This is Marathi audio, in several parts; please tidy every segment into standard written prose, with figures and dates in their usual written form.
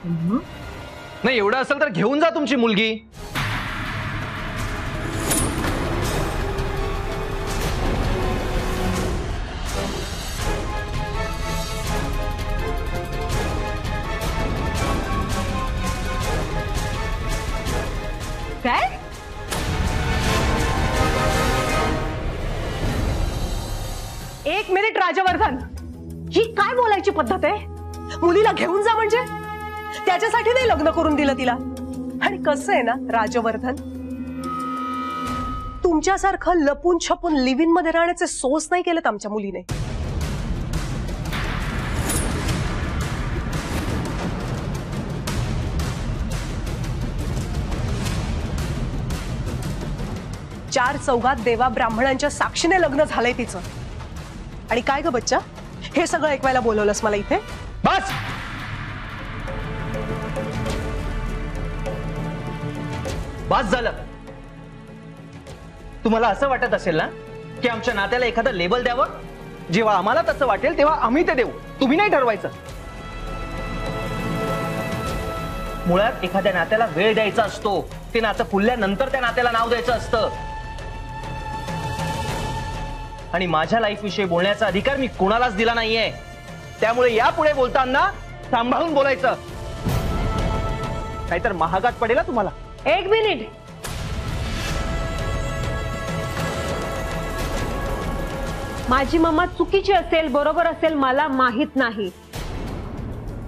नाही एवढं असेल तर घेऊन जा तुमची मुलगी. काय? एक मिनिट राजवर्धन, ही काय बोलायची पद्धत आहे? मुलीला घेऊन जा म्हणजे त्याच्यासाठी नाही लग्न करून दिलं तिला. आणि कसं आहे ना राजवर्धन, तुमच्यासारखं लपून छपून लिव्ह इन मध्ये राहण्याचे सोस नाही केलेत आमच्या मुलीने. चार चौघात देवा ब्राह्मणांच्या साक्षीने लग्न झालंय तिचं. आणि काय ग बच्चा, हे सगळं ऐकवायला बोलवलंस मला इथे? बस बस झालं. तुम्हाला असं वाटत असेल ना की आमच्या नात्याला एखादं लेबल द्यावं? जेव्हा आम्हाला तसं वाटेल तेव्हा आम्ही ते देऊ, तुम्ही नाही ठरवायचं. मुळात एखाद्या नात्याला वेळ द्यायचा असतो, ते नातं फुलल्यानंतर त्या नात्याला नाव द्यायचं असतं. आणि माझ्या लाईफ विषयी बोलण्याचा अधिकार मी कोणालाच दिला नाहीये. त्यामुळे यापुढे बोलताना सांभाळून बोलायचं, नाहीतर महागात पडेल तुम्हाला. एक मिनिट, माझी मम्मा चुकीची असेल बरोबर असेल मला माहित नाही,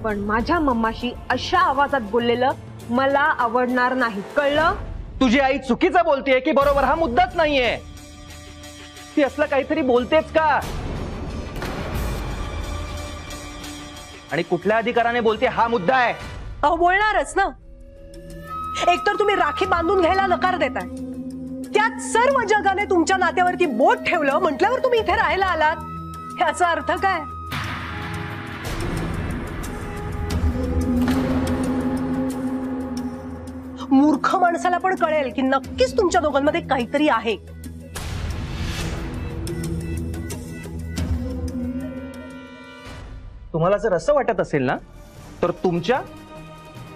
पण माझ्या मम्माशी अशा आवाजात बोललेलं मला आवडणार नाही, कळलं? तुझी आई चुकीचं बोलतेय की बरोबर हा मुद्दाच नाहीये. ती असलं काहीतरी बोलतेच का? आणि कुठल्या अधिकाराने बोलते हा मुद्दा आहे. अहो बोलणारच ना. एकतर तुम्ही राखी बांधून घ्यायला नकार देताय, त्यात सर्व जगाने तुमच्या नात्यावरती बोट ठेवलं म्हटल्यावर तुम्ही इथे राहायला आलात. याचा अर्थ काय? मूर्ख माणसाला पण कळेल की नक्कीच तुमच्या दोघांमध्ये काहीतरी आहे. तुम्हाला जर असं वाटत असेल ना तर तुमच्या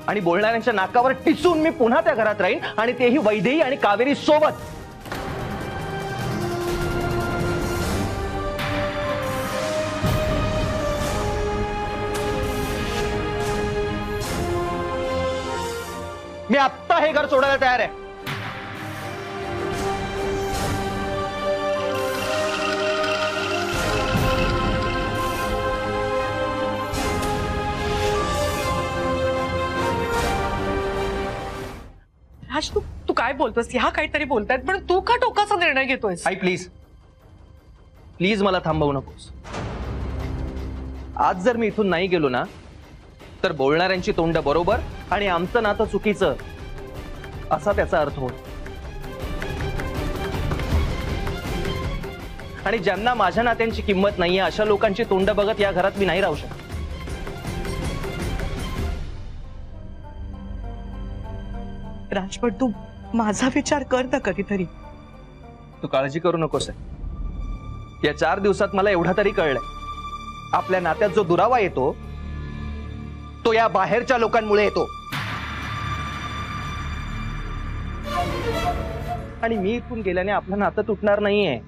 आणि बोलणाऱ्यांच्या नाकावर टिचून मी पुन्हा त्या घरात राहीन, आणि तेही वैदेही आणि कावेरी सोबत. मी आत्ता हे घर सोडायला तयार आहे. राज, तू काय बोलतोस? ह्या काहीतरी बोलतायत, पण तू का टोकाचा निर्णय घेतोयस? आई प्लीज प्लीज मला थांबवू नकोस. आज जर मी इथून नाही गेलो ना तर बोलणाऱ्यांची तोंड बरोबर आणि आमचं नातं चुकीचं असा त्याचा अर्थ होईल. आणि ज्यांना माझ्या नात्यांची किंमत नाहीये अशा लोकांची तोंड बघत या घरात मी नाही राहू शकत. राज, पण तू माझा विचार कर ना कधीतरी. तू काळजी करू नकोस. या 4 दिवसात मला एवढा तरी कळलंय, आपल्या नात्यात जो दुरावा येतो तो या बाहेरच्या लोकांमुळे येतो. आणि मी इथून गेल्याने आपलं नातं तुटणार नाहीये.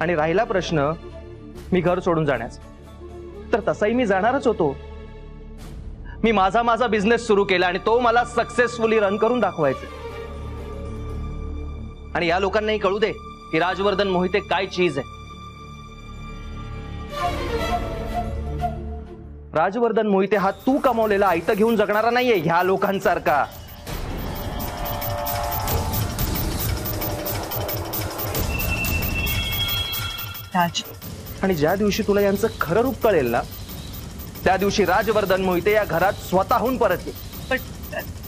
आणि राहिला प्रश्न मी घर सोडून जाण्याचा, तर तसाही मी जाणारच होतो. मी माझा बिझनेस सुरू केला आणि तो मला सक्सेसफुली रन करून दाखवायचा. आणि या लोकांनाही कळू दे की राजवर्धन मोहिते काय चीज आहे. राजवर्धन मोहिते हा तू कमावलेला आयतं घेऊन जगणारा नाहीये ह्या लोकांसारखा. राज, आणि ज्या दिवशी तुला यांचं खरं रूप कळेल ना त्या दिवशी राजवर्धन मोहिते या घरात स्वतःहून परत ये. पण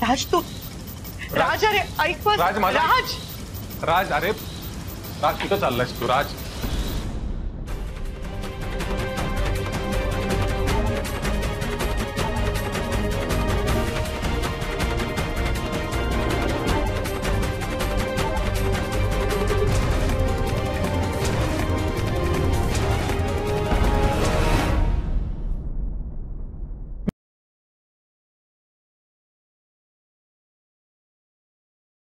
राज, तू राज, अरे ऐक. राज, अरे राज, कुठं चाललायस तू? राज,